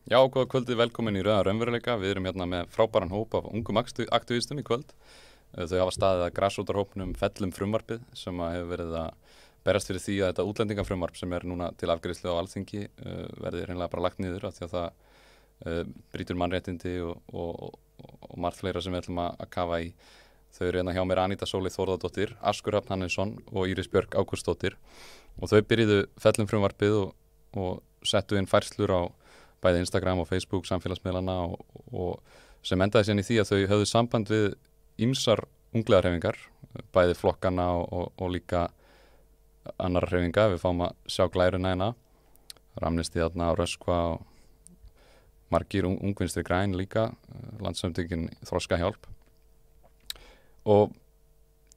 Já, góða kvöldið, velkomin í Rauðan raunveruleika. Við erum hérna með frábæran hóp af ungum aktivistum í kvöld. Þau hafa staðið að grassrótarhópnum Fellum frumvarpið sem hefur verið að berast fyrir því að þetta útlendingafrumvarp sem núna til afgreiðslu á Alþingi verði hreinlega bara lagt niður af því að það brýtur mannréttindi og margt fleira sem við ætlum að kafa í. Þau eru hérna hjá mér Aníta Sóley Þórðardóttir, Askur Hrafn Hannesson og Íris Björk Ágústsdóttir og þau byrjuðu Fellum frumvarpið og settu inn færslur á bæði Instagram og Facebook samfélagsmiðlana og sem endaði síðan í því að þau höfðu samband við ýmsar ungliðarhreyfingar, bæði flokkana og líka annar hreyfinga. Við fáum að sjá glæruna hérna, Amnesty þarna á Röskva og margir ungvinstri græn líka, Landssamtökin Þroskahjálp og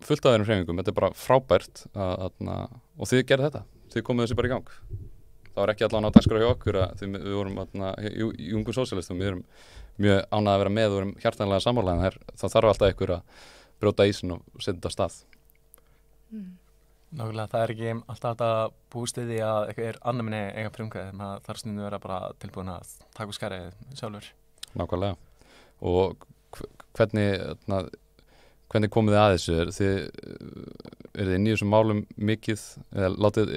fullt af þeirrum hreyfingum. Þetta bara frábært og þið gerðu þetta, þið komuð þessu bara í gang. Það var ekki allan á dagskrá hjá okkur að við vorum í ungum sósíalistum, við erum mjög ánægð að vera með og erum hjartanlega sammála, en það þarf alltaf einhver að brjóta ísinn og setja þetta af stað. Nákvæmlega, það ekki alltaf þetta búist við því að eitthvað annar minni eiga frumkvæði, en það þarf stundum að vera bara tilbúin að taka úr skarið sjálfur. Nákvæmlega. Og hvernig komið þið að þessu? Þið inn í þessum málum mikið, eða látið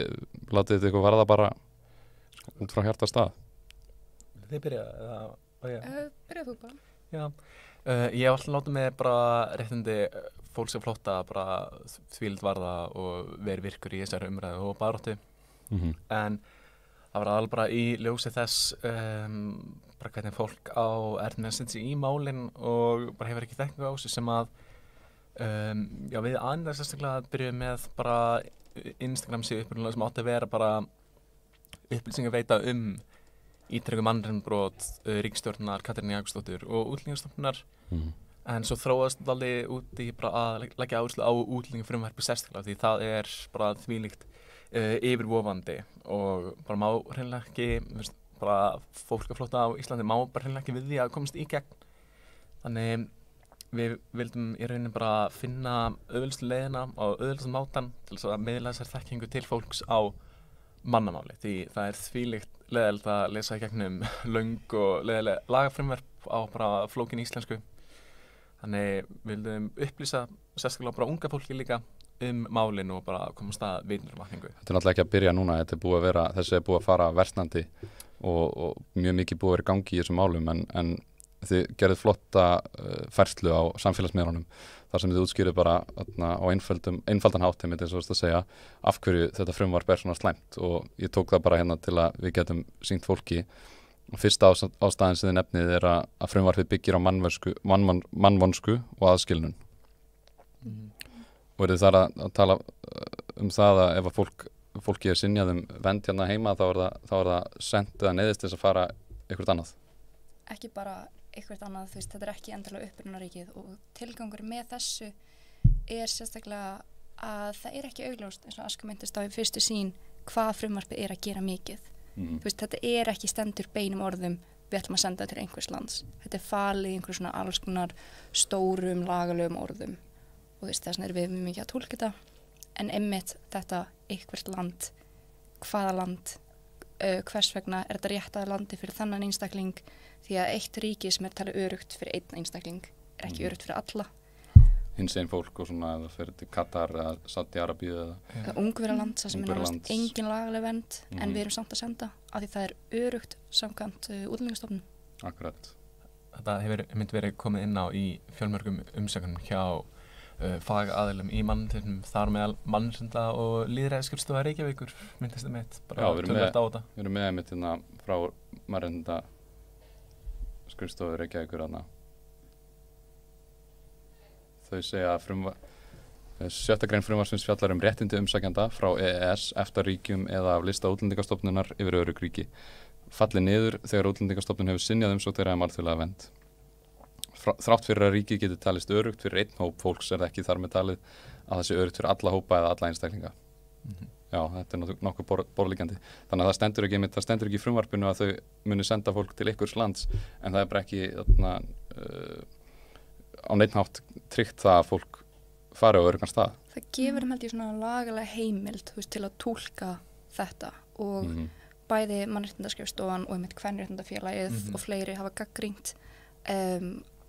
þið eitthvað varða bara út frá hjartastað? Þið byrja, Byrjað þú bara? Já, ég hef alltaf látið mig bara réttindi fólks að flótta bara þvílitt varða og verið virkur í þessari umræðu og baráttu. En það var alveg bara í ljósi þess bara hvernig fólk er með að setja sig í málin og bara hefur ekki þekkingu á þessu sem að við aðeins sérstaklega byrjuðum með bara Instagram síðu upprunalega sem átti að vera bara upplýsingar veita ítrekkuð mannréttindabrot ríkisstjórnar Katrínar Jakobsdóttur og Útlendingastofnunar. En svo þróaðist þetta alveg út í bara að leggja áherslu á útlendingafrumvarpið sérstaklega því það er bara þvílíkt yfirvofandi og bara má hreinlega ekki, bara fólk að flótta á Íslandi má bara hreinlega ekki við því að komast í gegn. Þannig við vildum í rauninni bara finna auðveldustu leiðina og auðveldustu mátann til þess að miðla þessar þekkingu til fólks á mannamáli, því það er þvílíkt leiðilegt að lesa í gegnum löng og leiðileg lagafrumvarp á bara flókin íslensku. Þannig vildum upplýsa sérstaklega bara unga fólki líka málin og bara komast að vitunarvakningu. Þetta er náttúrulega ekki að byrja núna, þessi er búið að fara versnandi og mjög mikið búið að vera í gangi í þessum málum, en þið gerðið flotta færslu á samfélagsmiðlunum þar sem þið útskýrið bara á einfaldan hátt, eins og að segja af hverju þetta frumvarp er svona slæmt og ég tók það bara hérna til að við getum sýnt fólki. Fyrsta ástæðan sem þið nefnið er að frumvarpið byggir á mannvonsku og aðskilnun. Og eru þið þar að tala það að ef að fólki er synjað vernd hérna heima þá er það sent eða neyðist þess að fara eitthvað annað? Ekki bara eitthvað annað, þetta er ekki endilega upprunaríkið og tilgangur með þessu er sérstaklega að það er ekki augljóst eins og Aska myndist á í fyrstu sýn hvað frumvarpið er að gera mikið. Þetta er ekki stendur beinum orðum við ætlum að senda til einhvers lands. Þetta er falið í einhver svona alls konar stórum lagalegum orðum og þess vegna erum við mikið að tólka þetta, en einmitt þetta einhvert land, hvaða land, hvers vegna er þetta réttaða landi fyrir þannan einstakling, því að eitt ríki sem er talið örugt fyrir einn einstakling er ekki örugt fyrir alla. Hinsegin fólk og svona eða fyrir til Katar eða Saudi-Arabíu eða Ungverjaland, það sem er náttúrulega engin lagaleg vernd en við erum samt að senda af því það er örugt samkvæmt Útlendingastofnun. Akkurat. Þetta hefur verið komið inn á í fjölmörgum umsögnum hjá fagaðilum í mannréttindum, þar meðal mannréttinda og lýðræðisskrifstofa Reykjavíkur myndist það mitt, bara töluvert á þetta. Við erum með einmitt hérna frá mannréttinda skrifstofu Reykjavíkur þarna. Þau segja að 7. grein frumvarpsins fjallar réttindi umsækjanda frá EES, EFTA-ríkjum eða af lista Útlendingastofnunar yfir örugg ríki falli niður þegar Útlendingastofnun hefur synjað umsókn þeirra alþjóðlega vernd. Þrátt fyrir að ríkið geti talist örugt fyrir einn hóp fólks er það ekki þar með talið að það sé örugt fyrir alla hópa eða alla einstaklinga. Já, þetta er nokkuð borðliggjandi. Þannig að það stendur ekki í frumvarpinu að þau muni senda fólk til einhvers lands, en það er bara ekki á neinn hátt tryggt það að fólk fari á öruggan stað. Það gefur held ég svona lagalega heimild til að túlka þetta og bæði mannréttindaskrifstofan og einmitt kvenréttindafélagið og fleiri hafa gagnrýnt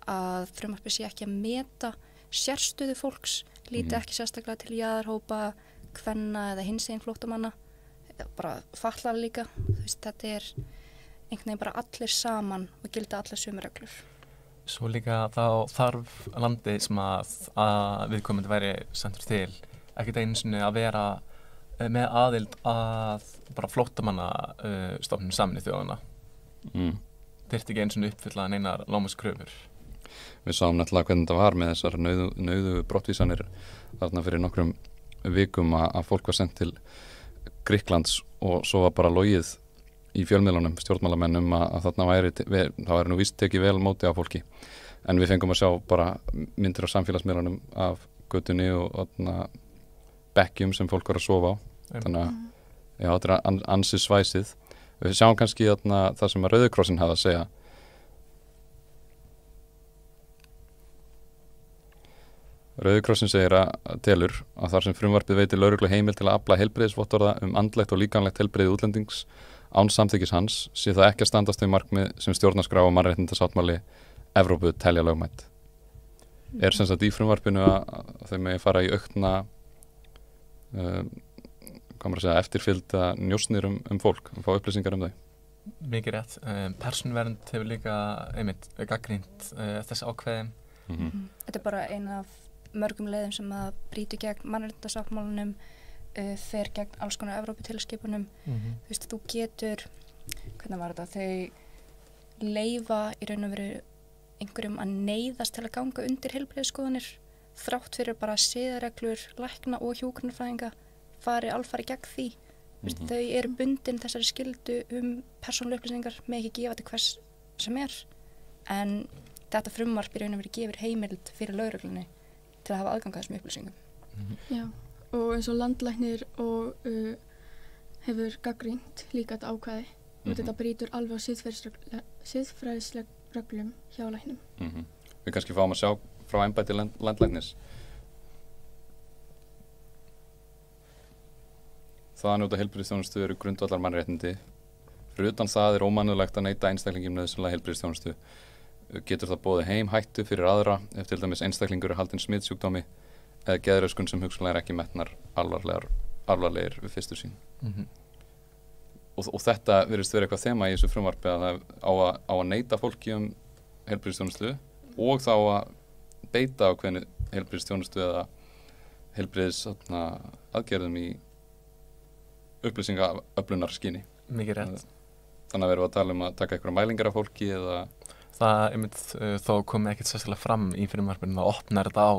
að frumvarpið sé ekki að meta sérstöðu fólks, líti ekki sérstaklega til jaðarhópa, kvenna eða hinsegin flóttamanna, bara fatlaða líka. Þú veist, þetta einhvern veginn bara allir saman og gilda allar sömu reglur. Svo líka þá þarf landi sem að viðkomandi væri sendur til ekkert einu sinni að vera með aðild að bara flóttamanna stofnun Sameinuðu þjóðanna. Þyrfti ekki einu sinni uppfylla neinar lágmarkskröfur. Við sáum náttúrulega hvernig þetta var með þessar nauðu brottvísanir þarna fyrir nokkrum vikum að fólk var sendt til Grikklands og svo var bara logið í fjölmiðlunum, stjórnmálamennum að þarna það væri nú víst tekið vel móti á fólki. En við fengum að sjá bara myndir á samfélagsmiðlunum af götunni og bekkjum sem fólk var að sofa á. Þannig að já, þetta ansi svæsið. Við sjáum kannski það sem að Rauði krossinn hafði að segja. Rauði krossinn segir telur að þar sem frumvarpið veitir lögreglu heimild til að afla heilbrigðisvottorða andlegt og líkamlegt heilbrigði útlendings án samþykkis hans sé það ekki að standast þau markmið sem stjórnarskrá og mannréttindasáttmáli Evrópu telja lögmætt. Sem sagt í frumvarpinu að þau megi fara í aukna eftirfylgda njósnir fólk, fá upplýsingar þau. Mikið rétt. Persónuvernd hefur líka gagnrýnt þessi ákvæði. Þetta bara ein af mörgum leiðum sem að brýtu gegn mannréttindasáttmálanum, fer gegn alls konar Evróputilskipunum. Þú veist, þú getur, hvernig var þetta, þau leyfa í raun og veru einhverjum að neyðast til að ganga undir heilbrigðisskoðanir þrátt fyrir bara siðareglur, lækna og hjúkrunarfræðinga fari alfarið gegn því. Veist, þau eru bundin þessari skyldu persónulegar upplýsingar með ekki gefa til hvers sem en þetta frumvarp í raun og veru gefur heimild fyrir lögreglunni til að hafa aðgang að þessum upplýsingum. Já, og eins og landlæknir og hefur gagnrýnt líka þetta ákvæði og þetta brýtur alveg á siðfræðisleg reglum hjá læknum. Við kannski fáum að sjá frá embætti landlæknis. Það að njóta heilbrigðisþjónustu eru grundvallar mannréttindi. Fyrir utan það ómannúðlegt að neita einstaklingum nauðsynlega heilbrigðisþjónustu. Getur það boðið heim hættu fyrir aðra ef til dæmis einstaklingur haldinn smitsjúkdómi eða geðröskun sem hugsanlega ekki metnar alvarlegir við fyrstu sýn. Og þetta virðist vera eitthvað þema í þessu frumvarpi að það á að neita fólki heilbrigðisþjónustu og þá að beita ákveðinni heilbrigðisþjónustu eða heilbrigðisaðgerðum í upplýsingaöflunarskyni. Mikið rétt. Þannig að við erum að tala að taka einhverja mælingar af fólki eða þó komið ekkert sérstaklega fram í frumvarpinu að opna þetta á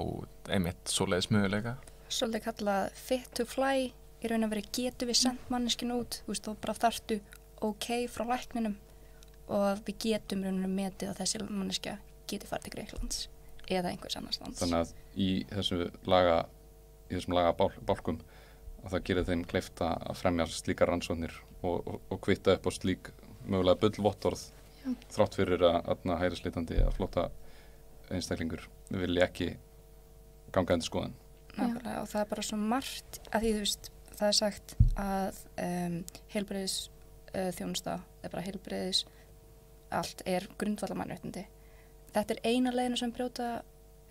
svoleiðis möguleika. Svolítið kallað fit to fly, í raun og veru getum við sendt manneskinu út, þú veist, þá bara þarftu frá lækninum og við getum raun og veru metið að þessi manneskja geti farið til Grikklands eða einhvers annars lands. Þannig að í þessum lagabálkum að það gerir þeim kleift að fremja slíkar rannsóknir og kvitta upp á slík mögulega bullvottorð þrátt fyrir að hægrislítandi að flótta einstaklingur vilji ekki ganga undir skoðun. Nákvæmlega, og það er bara svo margt að því þú veist, það er sagt að heilbrigðisþjónusta eða bara heilbrigðis allt er grundvallar mannréttindi. Þetta er eina leiðin sem brjóta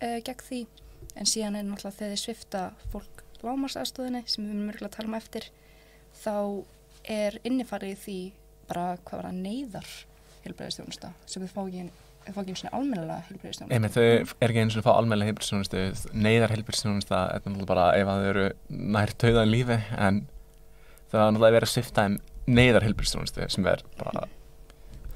gegn því, en síðan er náttúrulega þegar þið svipta fólk lágmarksaðstoðinni sem við erum mörgulega að tala eftir, þá er innifarið því bara hvað var að neyðar heilbrigðisþjónusta sem þau fá ekki eins og almennilega heilbrigðisþjónusta. Þau er ekki eins og fá almennilega heilbrigðisþjónustu, neyðar heilbrigðisþjónusta er náttúrulega bara ef að þau eru nær dauðan lífi, en það er náttúrulega verið að svipta neyðar heilbrigðisþjónustu sem er bara.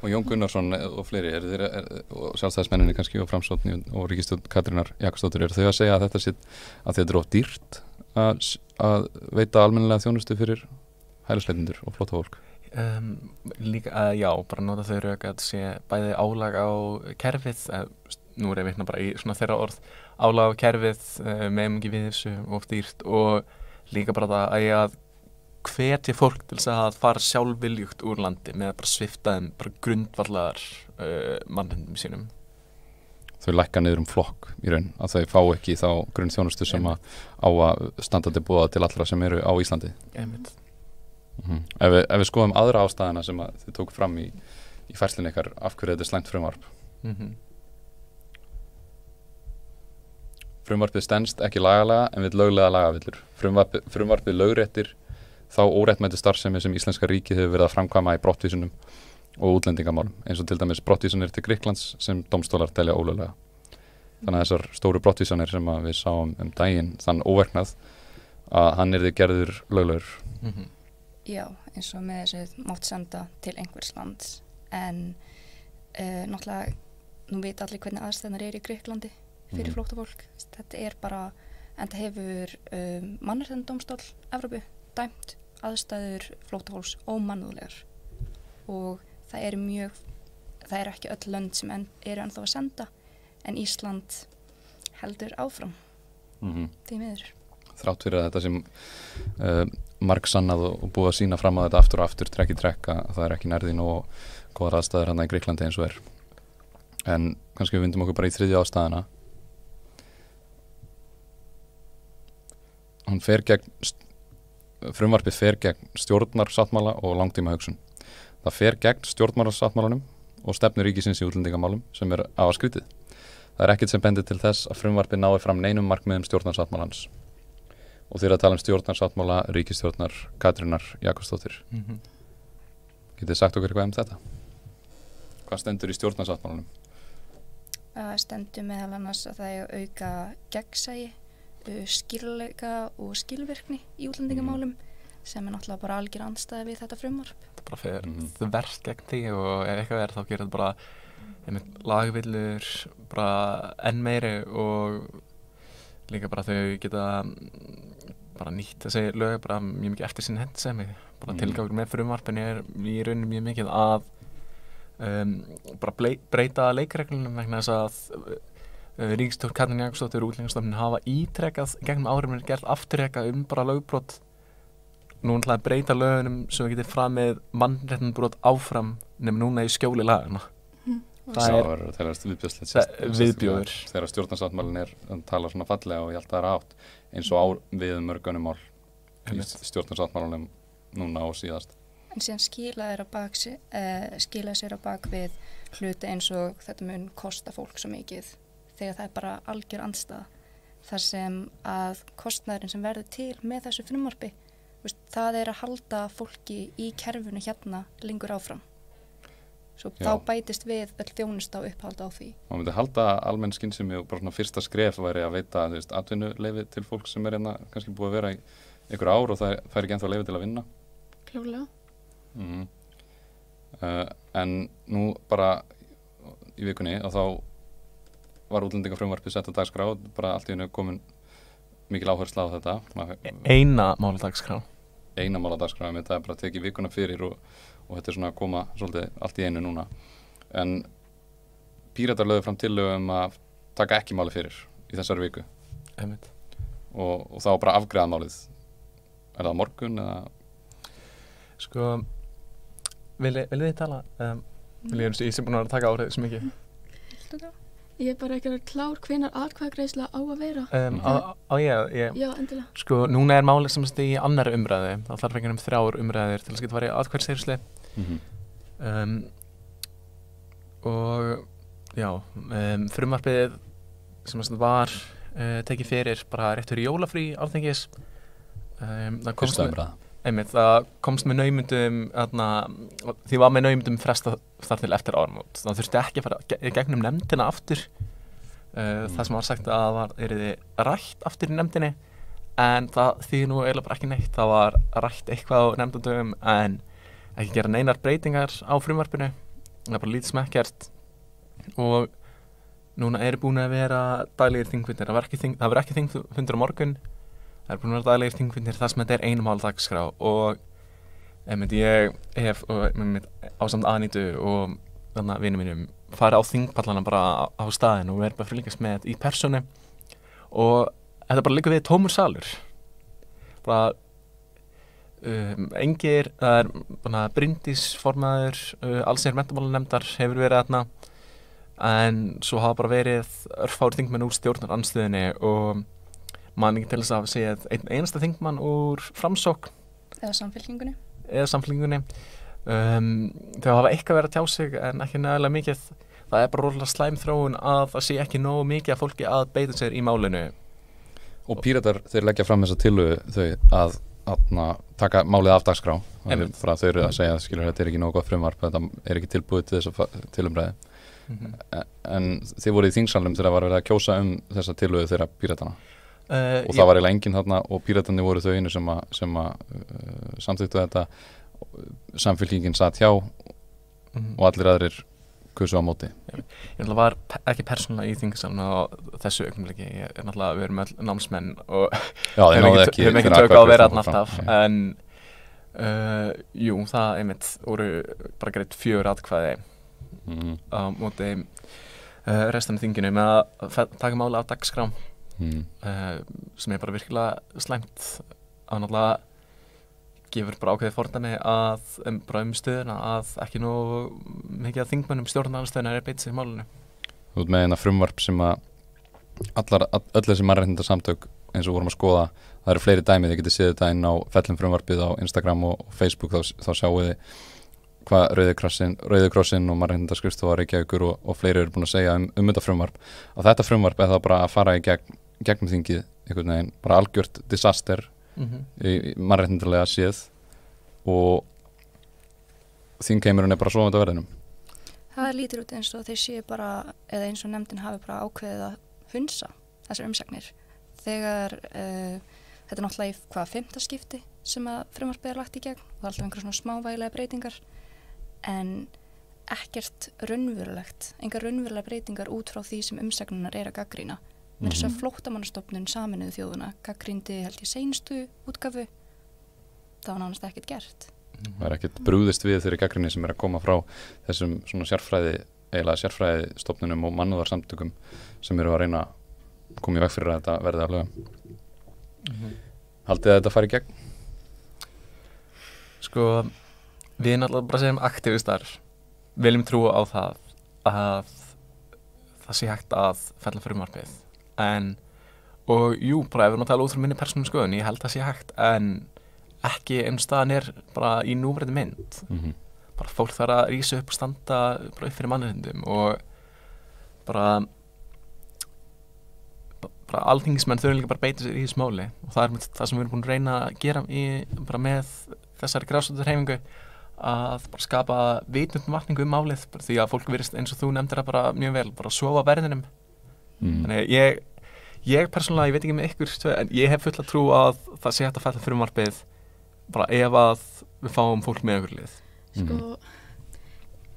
Og Jón Gunnarsson og fleiri og sjálfstæðismenninni kannski og Framsókn og ríkisstjórn Katrínar Jakobsdóttur þau að segja að þetta er of dýrt að veita almennilega þjónustu fyrir hælisleitendur og flóttafólk. Já, bara nota þau rök að sé bæði álag á kerfið, nú er ég vitna bara í svona þeirra orð, álag á kerfið með ekki við þessu of dýrt og líka bara það að ég að hvetja fólk til þess að fara sjálfviljugt úr landi með að bara svipta þeim bara grundvallar mannréttindum sínum. Þau lækka niður flokk í raun, að þau fá ekki þá grunnþjónustu sem á að standa til boða til allra sem eru á Íslandi. Ef við skoðum aðra ástæðina sem að þið tóku fram í færslunni ykkar, af hverju þetta er slæmt frumvarp. Frumvarpið stenst ekki lagalega en við löglega lagavillur. Frumvarpið lögréttir þá óréttmætu starfsemi sem íslenska ríkið hefur verið að framkvæma í brottvísunum og útlendingamálum, eins og til dæmis brottvísanir til Grikklands sem dómstólar telja ólöglega. Þannig að þessar stóru brottvísanir sem við sáum daginn, þann óverknað að hann yrði gerður löglegur. Já, eins og með þessu mátt senda til einhvers lands en náttúrulega nú veit allir hvernig aðstæðnar í Grikklandi fyrir flóttafólk. Þetta bara, en það hefur mannréttindadómstóll Evrópu dæmt aðstæður flóttafólks ómannúðlegar og það er ekki öll lönd sem eru ennþá að senda en Ísland heldur áfram því miður. Þrátt fyrir að þetta sem margsannað og búið að sýna fram á þetta aftur og aftur, trekk í trekk, að það er ekki nærði nóg góðar aðstæður hérna í Grikklandi eins og er. En kannski við vindum okkur bara í þriðju ástæðina. Frumvarpið fer gegn stjórnarsáttmála og langtíma hugsun. Það fer gegn stjórnarsáttmálanum og stefnu ríkisins í útlendingamálum sem er afar skrítið. Það er ekkert sem bendir til þess að frumvarpið nái fram neinum markmiðum stjórnarsáttmálans. Og þeir að tala stjórnarsáttmála ríkisstjórnar Katrínar Jakobsdóttir. Getið þið sagt okkur eitthvað þetta? Hvað stendur í stjórnarsáttmálanum? Stendur meðal annars að það er að auka gegnsæi, skýrleika og skilvirkni í útlendingamálum sem er náttúrulega bara algjör andstæða við þetta frumvarp. Þetta bara fyrir þvert gegn því og ef eitthvað þá gerir þetta bara lagvillur bara enn meiri og líka bara þau geta bara nýtt þessi lög bara mjög mikið eftir sín hendsemi. Bara tilgangur með frumvarpinu er í rauninni mjög mikið að bara breyta leikreglunum vegna þess að ríkisstjórn Katrín Jakobsdóttir og Útlendingastofnun hafa ítrekað gegnum árum gert afturreka bara lögbrot. Nú ætlaði að breyta lögunum svo við getum framið mannréttindabrot áfram nema núna í skjóli lagana. Það er telast viðbjóður. Þegar stjórnarsáttmálinn að tala svona fallega og ég held að það er átt eins og við mörgunum mál í stjórnarsáttmálunum núna og síðast. En síðan skila sér á bak við hluti eins og þetta mun kosta fólk svo mikið þegar það er bara algjör andstæða. Þar sem að kostnaðurinn sem verður til með þessu frumvarpi, það er að halda fólki í kerfinu hérna lengur áfram. Svo þá bætist við öll þjónusta og upphalda á því. Man myndi halda almenn skynsemi og bara svona fyrsta skref væri að veita atvinnuleyfi til fólk sem er hérna kannski búið að vera í einhver ár og það fær ekki ennþá leyfi til að vinna. Klárlega. En nú bara í vikunni og þá var útlendingafrumvarpið sett á dagskrá, bara allt í einu komin mikil áhersla á þetta. Eina mál á dagskrá. Eina mál á dagskrá, þetta er bara tekið vikuna fyrir og þetta er svona að koma svolítið allt í einu núna. En Píratar lögðu fram tillögu að taka ekki máli fyrir í þessari viku. Og þá bara afgreiða málið. Er það morgun eða? Sko, viljið þið tala? Ég sem búin að taka árið svo mikið. Ég er bara ekki að klár hvenær atkvæðagreiðsla á að vera. Já, endilega. Sko, núna er málið sem í annarri umræðu. Það þarf ekki 3 umræður til að geta farið atkvæðagreiðslu. Og já, frumvarpið sem var tekið fyrir bara rétt fyrir jólafrí Alþingis. Það komst með naumundum því var með naumundum fresta þar til eftir áramót. Það þurfti ekki að fara gegnum nefndina aftur. Það sem var sagt að það yrði rætt aftur í nefndinni en það þýðir nú eiginlega bara ekki neitt. Það var rætt eitthvað á nefndundum en ekki gera neinar breytingar á frumvarpinu. Það er bara lítið sem ekkert og núna eru búin að vera daglegir þingfundir. Það var ekki þingfundir á morgun. Það er búin að vera daglegir þingfundir þar sem þetta er einu mál dagskrá og ég hef ásamt Anítu og vinum mínum farið á þingpallana bara á staðinn og verið bara fylgjast með í persónu og þetta bara liggur við tómur salur. Bara engir, það er bara Bryndís formaður, allsherjar menntamálanefndar hefur verið þarna en svo hafa bara verið örfáir þingmenn úr stjórnarandstöðunni og man ekki til þess að segja einn einasta þingmann úr Framsókn eða Samfylkingunni eða samfélkingunni. Þau hafa eitthvað verið að tjá sig en ekki nægilega mikið. Það bara rosalega slæm þróun að það sé ekki nógu mikið af fólki að beita sér í málinu. Og Píratar, þeir leggja fram þessa tillögu þau að taka málið af dagskrá. Frá þau eru að segja, skilur, þetta ekki nógu gott frumvarp, þetta ekki tilbúið til þess til umræði. En þið voru í þingsalnum þegar var verið að kjósa þessa tillögu þeirra Píratana. Og það var eiginlega enginn þarna og Píratarnir voru þau einu sem samþyktu þetta, samfylkingin satt hjá og allir aðrir kusu á móti. Ég var ekki persónulega í þingsalnum á þessu augnablikki. Ég náttúrulega, við erum öll námsmenn og við höfum ekki tök á að vera þarna alltaf. En jú, það einmitt voru bara greitt 4 atkvæði á móti restan af þinginu með að taka máli af dagskrá sem bara virkilega slæmt að náttúrulega gefur bara ákveðið fordæmi að bara stöðuna að ekki nú mikið að þingmönnum stjórnarandstöðuna beita sig í málinu. Þú ert með eina frumvarp sem að öll þessi mannréttindasamtök eins og vorum að skoða, það eru fleiri dæmi, þið getið séð þetta inn á fellum frumvarpið á Instagram og Facebook, þá sjáu þið hvað Rauði krossinn og mannréttindaskrifstofa Reykjavíkur og fleiri eru búin að segja þetta frumvarp. Og þetta frumvarp er það bara að fara í gegnum þingið einhvern veginn, bara algjört disaster í mannréttindarlega séð og þingheimurinn er bara sofandi á verðinum. Það lítur út eins og þeir séu bara, eða eins og nefndin hafi bara ákveðið að hunsa þessar umsagnir. Þegar þetta er náttúrulega í 5. skipti sem að frumvarpið er lagt í gegn og alltaf einhverjum svona smávægilega breytingar en ekkert raunverulegt, engar raunverulega breytingar út frá því sem umsagnunar er að gagnrýna. Með þess að Flóttamannastofnun Sameinuðu þjóðuna gagnrýndi held ég seinustu útgáfu, það var nánast ekkert gert. Það er ekkert brugðist við þeirri gagnrýni sem er að koma frá þessum svona sérfræðistofnunum og mannúðarsamtökum sem eru að reyna að koma í veg fyrir að þetta verði að lögum. Haldið að þetta fari í gegn? Sko, við náttúrulega bara segjum aktivistar viljum trúa á það að það sé hægt að fella frumvarpið. Og jú, bara ef við erum að tala út frá minni persónu skoðun, ég held það sé hægt en ekki eins staðan er bara í núverandi mynd. Bara fólk þarf að rísa upp og standa bara upp fyrir mannréttindum og bara alþingismenn þurfa líka bara að beita sér í þessu máli og það er það sem við erum búin að reyna að gera bara með þessari grásrótarhreyfingu að bara skapa vitundum um málið því að fólk virðist eins og þú nefndir það bara mjög vel, bara sofa á verðinum. Þannig ég persónulega, ég veit ekki með ykkur, en ég hef fulla trú að það sé hægt að fella frumvarpið bara ef að við fáum fólk með okkur lið. Sko,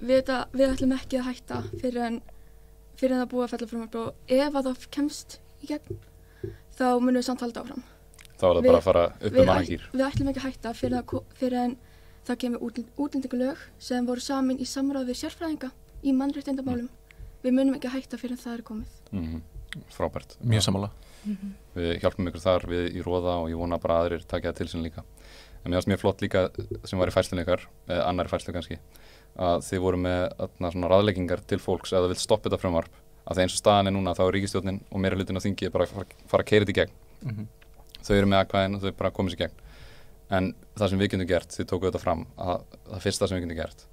við ætlum ekki að hætta fyrir en það búið að fella frumvarpið og ef að það kemst í gegn, þá munum við samt halda áfram. Þá er það bara að fara upp mannagýr. Við ætlum ekki að hætta fyrir en það kemur útlendingalög sem voru samin í samráði við sérfræðinga í mannréttindamálum. Við munum ekki að hætta fyrir það er komið. Frábært. Mjög sammála. Við hjálpum ykkur þar við í Róða og ég vona bara aðrir taka það til sín líka. En mér finnst mjög flott líka sem var í færslunni ykkar, eða annarri færslu kannski, að þið voru með svona ráðleggingar til fólks ef það vil stoppa þetta frumvarp. Að það eins og staðan er núna þá er ríkisstjórnin og meirihlutinn á þingi bara að fara að keyra þetta í gegn. Þau eru með atkvæðin og þau bara komið sér í gegn. En það sem við getum gert, þið tókuð þetta fram, að það fyrsta sem við getum gert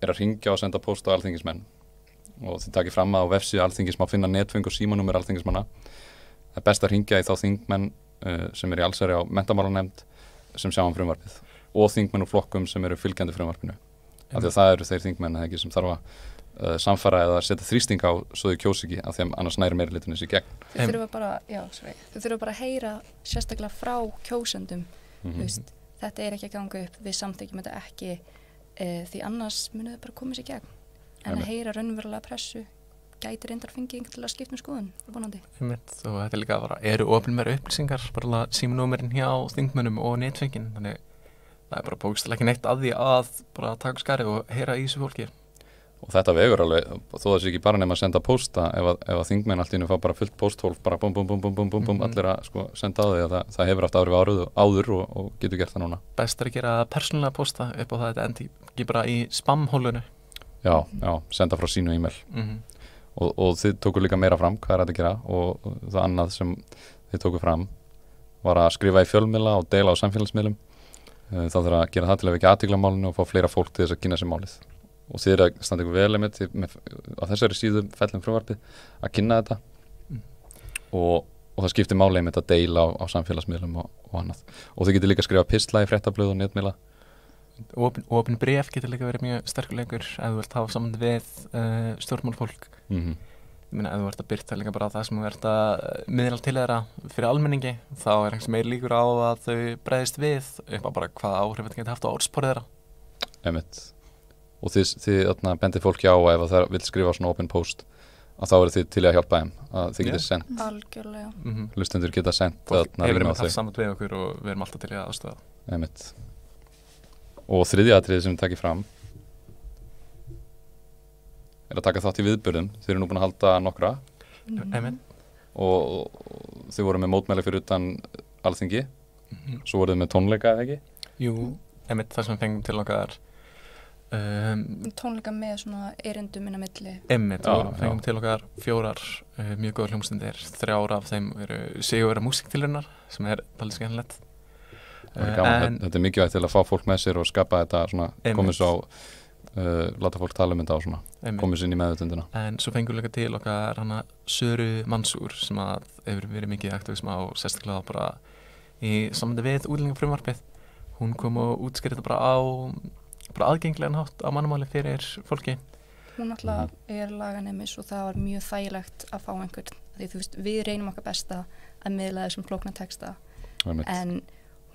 er að hringja og senda póst á alþingismenn og þið takið fram að á vefsíðu Alþingis má finna netföng og símanúmer alþingismanna. Það er best að hringja í þá þingmenn sem er í allsherjar á menntamálanefnd sem sjá frumvarpið og þingmenn úr flokkum sem eru fylgjandi frumvarpinu. Af því að það eru þeir þingmenn ekki sem þarf að samfara eða setja þrýsting á svo þau kjósi ekki af því að annars næri meirihlutinn þessi í gegn. Þau þurfa bara að heyra sérstaklega frá kjósendum. Þetta er ekki að ganga upp, við samþykjum þetta ekki því annars munið bara koma sér í gegn. En að heyra raunverulega pressu gæti reyndar fengið til að skipta skoðun, vonandi. Og þetta er líka bara, eru opinberar upplýsingar, bara símanúmerin hjá þingmönnum og netfengin, þannig það er bara bókstaflega ekki neitt að því að bara taka skarið og heyra í þessu fólki. Og þetta vegur alveg, þó það sé ekki bara nema að senda pósta, ef að þingmenn allt í einu fá bara fullt pósthólf, bara búm, allir að senda á því að það hefur haft áður og getur gert það núna. Best er að gera persónulega pósta upp á það þetta endi ekki bara í spam-hólunu. Já, senda frá sínu e-mail. Og þið tóku líka meira fram hvað er þetta að gera og það annað sem þið tóku fram var að skrifa í fjölmiðla og deila á samfélagsmiðlum þá þarf að gera það til að vekja athygli á málinu og fá fleira fólk til þess að kynna sér málið. Og þið að standa ykkur vel einmitt á þessari síðu fellum frumvarpið að kynna þetta og það skiptir máli einmitt að deila á samfélagsmiðlum og annað. Og þið getur líka að skrifa pistla í fréttablöð og netmiðla. Opin bréf getur líka verið mjög sterkuleikur ef þú vilt hafa samband við stjórnmálafólk. Ég meina, ef þú ert að birta líka bara það sem þú ert að miðla til þeirra fyrir almenningi, þá einhvers meir líkur á að þau bregðist við upp á bara hvaða áhrif þetta getur haft á orðsporið þeirra. Einmitt. Og þið bendið fólki á ef það vil skrifa svona open post að þá eru þið til að hjálpa þeim að þið getið sendt. Algjörlega. Hlustendur geta sendt fólk hefur með það samband við okkur og við erum alltaf til að aðstoða. Einmitt. Og þriðja atriði sem við takið fram er að taka þátt í viðburðum. Þið eru nú búin að halda nokkra. Einmitt. Og þið voru með mótmæli fyrir utan Alþingi. Svo voruð þið með tónleika, eða ekki? Jú, einmitt það sem við fengum til okkar tónleika með svona erindum inn á milli. Einmitt, við fengum til okkar 4 mjög góðar hljómsveitir. 3 af þeim eru sigurvegara músíktilraunar sem er dálítið skemmtilegt. Þetta er mikilvægt til að fá fólk með sér og skapa þetta svona, komið svo láta fólk tala um þetta og svona komið sér inn í meðutundina. En svo fengum við líka til okkar Söru Mansúr sem að hefur verið mikið aktivism á sérstaklega bara í sambandi við útlendingafrumvarpið. Hún kom og útskýrði þetta bara aðgengilegan hátt á mannamáli fyrir fólki. Hún alltaf er laganemis og það var mjög þægilegt að fá einhvern því þú veist, við reynum okkar besta að miðla þessum flókna texta en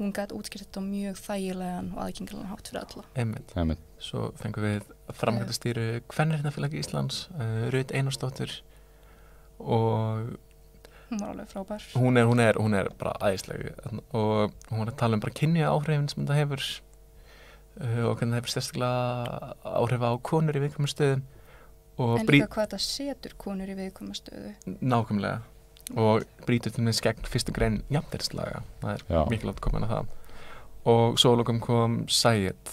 hún gæti útskýrt þetta mjög þægilegan og aðgengilegan hátt fyrir alla. Einmitt. Svo fengum við framkvæmdastýru Kvenréttindafélag Íslands, Rut Einarsdóttir og hún var alveg frábær. Hún er bara æðisleg og hún var að tala um bara kynja áhrifin sem þetta hefur og hvernig það hefur sérstaklega áhrif á konur í viðkvæmum stöðum en líka hvað þetta setur konur í viðkvæmum stöðu. Nákvæmlega og brýtur til minns gegn 1. grein jafnréttislaga. Það er mikilvægt komin að það. Og svo lokum kom Sayed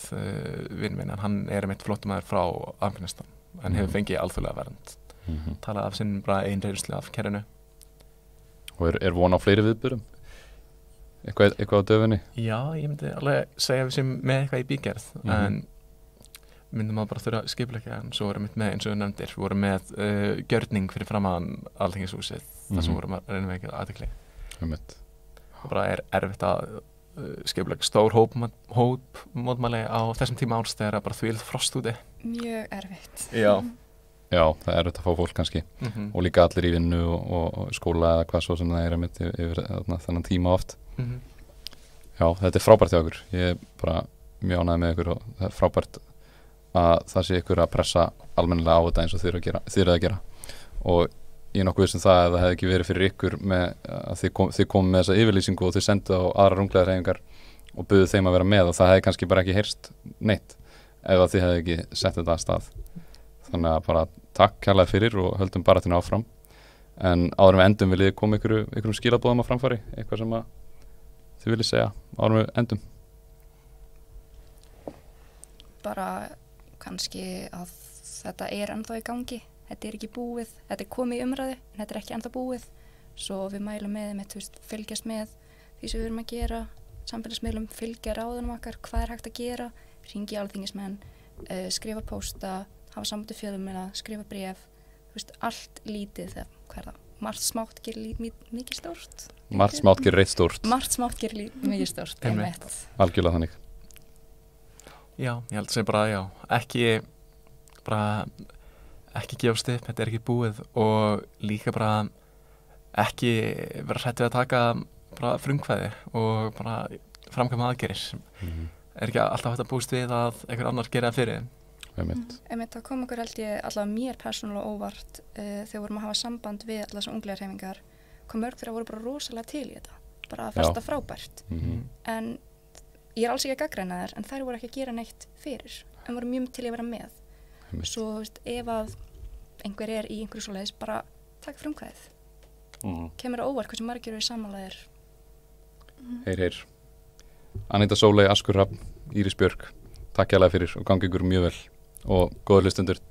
vinn minn, hann er mitt flóttamaður frá Afganistan en hefur fengið alþjóðlega vernd. Talað af sinn bara ein reynslu af kerfinu. Og er von á fleiri viðburðum? Eitthvað á döfinni? Já, ég myndi alveg segja við sem með eitthvað í bígerð en myndum að bara þurfa að skipuleggja en svo vorum við með eins og nefndir við vorum með gjörning fyrir framan Alþingishúsið þar sem vorum að reyna vekja athygli og bara er erfitt að skipuleggja stór hóp mótmæli á þessum tíma árs þegar bara þvílið frost úti. Mjög erfitt. Já, það er erfitt að fá fólk kannski og líka allir í vinnu og skóla eða hvað svo sem það er einmitt yfir þennan tíma oft. Já, þetta er frábært hjá okkur. Ég er bara mjög ánægð með ykkur og það er frábært að það sé ykkur að pressa almennilega á þetta eins og þið eru að gera. Og ég er nokkuð viss um það að það hefði ekki verið fyrir ykkur með að þið komum með þessa yfirlýsingu og þið sendu á aðra rungleðarhreyfingar og buðu þeim að vera með og það hefði kannski bara ekki heyrst neitt ef að þið hefði ekki sett þetta að stað. Þannig að bara takk kærlega fyrir og höldum bara til áfram. En áður en við endum viljið koma ykkurum skilaboðum á framfæri, eitthvað sem að þið viljið segja áður en við endum? Bara kannski að þetta er ennþá í gangi. Þetta er ekki búið. Þetta er komið í umræðu, en þetta er ekki ennþá búið. Svo við mælum með fylgjast með því sem við erum að gera, samfélagsmiðlum, fylgja ráðunum okkar, hvað er hægt að gera, hringja alþingismenn, skrifa pósta, hafa samband við fjölmiðla, skrifa bréf, allt lítið þegar hvað er það? Margt smátt gerir mikið stórt. Margt smátt gerir eitt stórt. Margt smátt gerir mikið stórt. Algjörlega þannig. Já, ég held að segja bara já. Ekki gefast upp, þetta er ekki búið og líka bara ekki vera hrætt við að taka bara frumkvæði og bara framkvæma aðgerðir. Er ekki alltaf hægt að búast við að einhver annar gera það fyrir þeim? Það kom okkur held ég allavega mér persónulega óvart þegar vorum að hafa samband við allar þessar unglingahreyfingar kom mörg þeirra voru bara rosalega til í þetta bara að fyrsta frábært en ég er alls ekki að gagnrýna þær en þær voru ekki að gera neitt fyrir en voru mjög til að vera með svo ef að einhver er í einhverju svoleiðis bara taka frumkvæðið kemur það óvart hversu margir eru samanlæðir Heyr Anita Sóley, Askur Hrafn, Íris Björk takk hérlega fyrir og gangi ykkur mjög vel og góða hlustundur